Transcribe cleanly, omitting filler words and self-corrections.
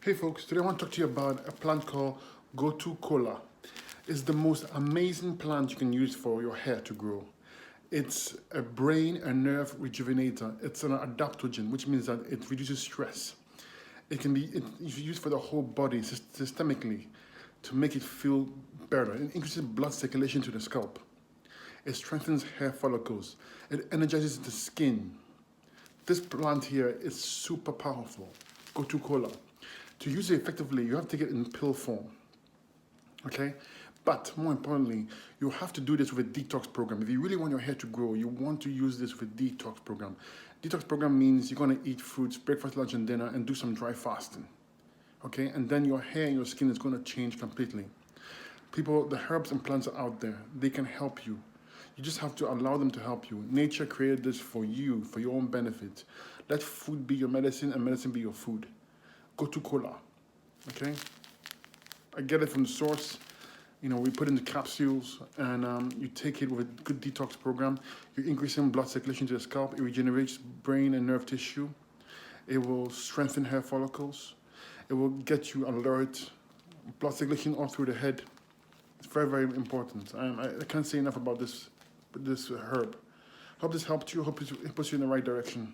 Hey folks, today I want to talk to you about a plant called Gotu kola. It's the most amazing plant you can use for your hair to grow. It's a brain and nerve rejuvenator. It's an adaptogen, which means that it reduces stress. It's used for the whole body systemically to make it feel better. It increases blood circulation to the scalp. It strengthens hair follicles. It energizes the skin. This plant here is super powerful. Gotu kola. To use it effectively, you have to take it in pill form, okay? But more importantly, you have to do this with a detox program. If you really want your hair to grow, you want to use this with a detox program. Detox program means you're gonna eat fruits, breakfast, lunch, and dinner, and do some dry fasting, okay? And then your hair and your skin is gonna change completely. People, the herbs and plants are out there. They can help you. You just have to allow them to help you. Nature created this for you, for your own benefit. Let food be your medicine and medicine be your food. Gotu kola, okay? I get it from the source. You know, we put in the capsules and you take it with a good detox program. You're increasing blood circulation to the scalp. It regenerates brain and nerve tissue. It will strengthen hair follicles. It will get you alert. Blood circulation all through the head. It's very, very important. I can't say enough about this herb. Hope this helped you. Hope it puts you in the right direction.